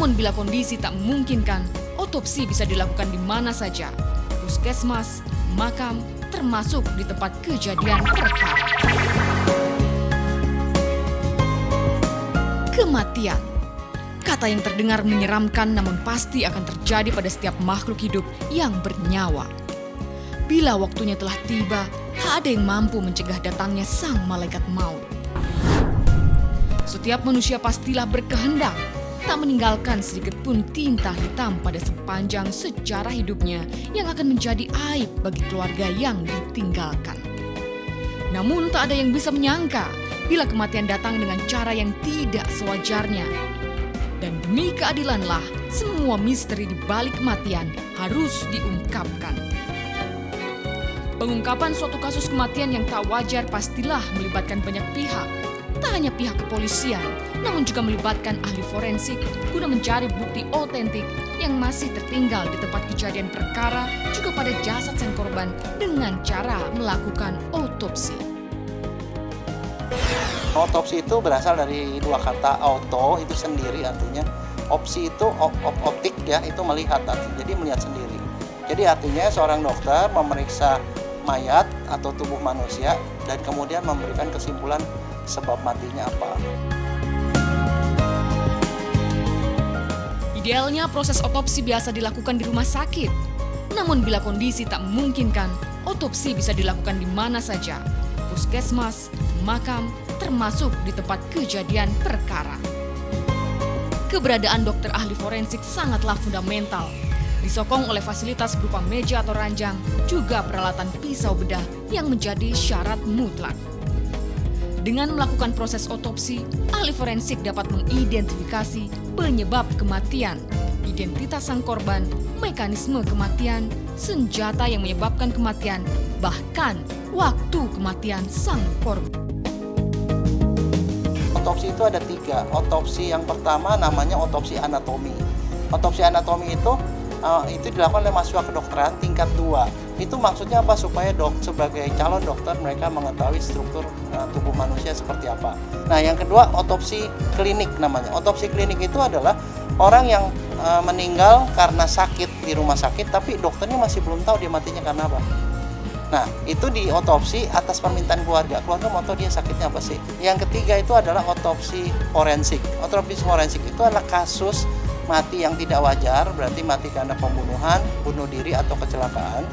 Namun bila kondisi tak memungkinkan, otopsi bisa dilakukan di mana saja, puskesmas, makam, termasuk di tempat kejadian perkara. Kematian, kata yang terdengar menyeramkan namun pasti akan terjadi pada setiap makhluk hidup yang bernyawa. Bila waktunya telah tiba, tak ada yang mampu mencegah datangnya sang malaikat maut. Setiap manusia pastilah berkehendak tak meninggalkan sedikit pun tinta hitam pada sepanjang sejarah hidupnya yang akan menjadi aib bagi keluarga yang ditinggalkan. Namun tak ada yang bisa menyangka bila kematian datang dengan cara yang tidak sewajarnya. Dan demi keadilanlah, semua misteri di balik kematian harus diungkapkan. Pengungkapan suatu kasus kematian yang tak wajar pastilah melibatkan banyak pihak. Tak hanya pihak kepolisian, namun juga melibatkan ahli forensik guna mencari bukti otentik yang masih tertinggal di tempat kejadian perkara, juga pada jasad sang korban dengan cara melakukan otopsi. Otopsi itu berasal dari dua kata. Auto itu sendiri artinya, opsi itu optik ya, itu melihat artinya, jadi melihat sendiri. Jadi artinya seorang dokter memeriksa mayat atau tubuh manusia dan kemudian memberikan kesimpulan sebab matinya apa. Idealnya proses otopsi biasa dilakukan di rumah sakit. Namun bila kondisi tak memungkinkan, otopsi bisa dilakukan di mana saja, puskesmas, makam, termasuk di tempat kejadian perkara. Keberadaan dokter ahli forensik sangatlah fundamental, disokong oleh fasilitas berupa meja atau ranjang, juga peralatan pisau bedah yang menjadi syarat mutlak. Dengan melakukan proses otopsi, ahli forensik dapat mengidentifikasi penyebab kematian, identitas sang korban, mekanisme kematian, senjata yang menyebabkan kematian, bahkan waktu kematian sang korban. Otopsi itu ada 3. Otopsi yang pertama namanya otopsi anatomi. Otopsi anatomi itu dilakukan oleh mahasiswa kedokteran tingkat 2. Itu maksudnya apa? Supaya sebagai calon dokter mereka mengetahui struktur tubuh manusia seperti apa. Nah, yang kedua otopsi klinik namanya. Otopsi klinik itu adalah orang yang meninggal karena sakit di rumah sakit, tapi dokternya masih belum tahu dia matinya karena apa. Nah, itu di otopsi atas permintaan keluarga. Keluarga mau tahu dia sakitnya apa sih. Yang ketiga itu adalah otopsi forensik. Otopsi forensik itu adalah kasus mati yang tidak wajar, berarti mati karena pembunuhan, bunuh diri atau kecelakaan.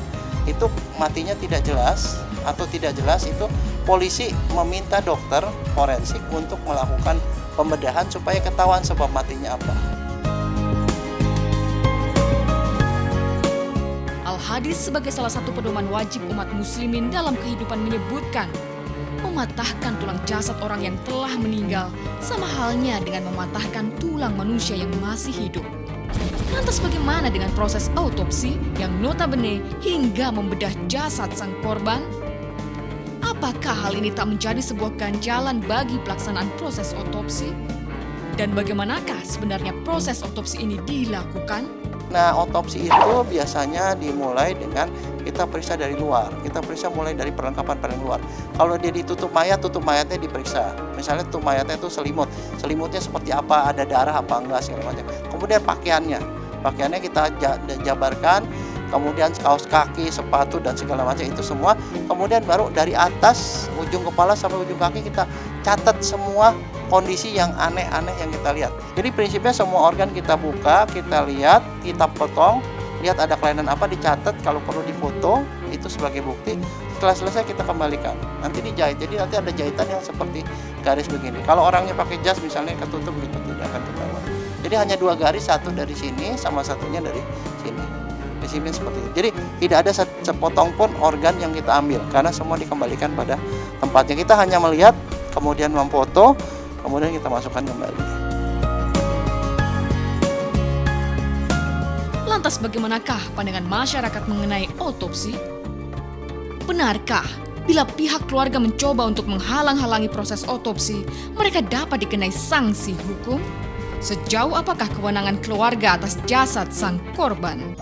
Itu matinya tidak jelas atau tidak jelas, itu polisi meminta dokter forensik untuk melakukan pembedahan supaya ketahuan sebab matinya apa. Al-Hadis sebagai salah satu pedoman wajib umat muslimin dalam kehidupan menyebutkan, mematahkan tulang jasad orang yang telah meninggal sama halnya dengan mematahkan tulang manusia yang masih hidup. Lantas bagaimana dengan proses autopsi yang notabene hingga membedah jasad sang korban? Apakah hal ini tak menjadi sebuah ganjalan bagi pelaksanaan proses otopsi? Dan bagaimanakah sebenarnya proses otopsi ini dilakukan? Nah, otopsi itu biasanya dimulai dengan kita periksa dari luar. Kita periksa mulai dari perlengkapan paling luar. Kalau dia ditutup mayat, tutup mayatnya diperiksa. Misalnya tutup mayatnya itu selimut. Selimutnya seperti apa, ada darah apa enggak, segala macam. Kemudian pakaiannya kita jabarkan. Kemudian kaos kaki, sepatu, dan segala macam itu semua. Kemudian baru dari atas, ujung kepala sampai ujung kaki kita catat semua kondisi yang aneh-aneh yang kita lihat. Jadi prinsipnya semua organ kita buka, kita lihat, kita potong, lihat ada kelainan apa, dicatat, kalau perlu difoto, itu sebagai bukti. Setelah selesai kita kembalikan, nanti dijahit. Jadi nanti ada jahitan yang seperti garis begini. Kalau orangnya pakai jas misalnya ketutup gitu, tidak akan ketahuan. Jadi hanya 2 garis, satu dari sini sama satunya dari sini. Prinsipnya seperti itu. Jadi tidak ada sepotong pun organ yang kita ambil, karena semua dikembalikan pada tempatnya. Kita hanya melihat, kemudian memfoto, kemudian kita masukkan kembali. Lantas bagaimanakah pandangan masyarakat mengenai otopsi? Benarkah bila pihak keluarga mencoba untuk menghalang-halangi proses otopsi, mereka dapat dikenai sanksi hukum? Sejauh apakah kewenangan keluarga atas jasad sang korban?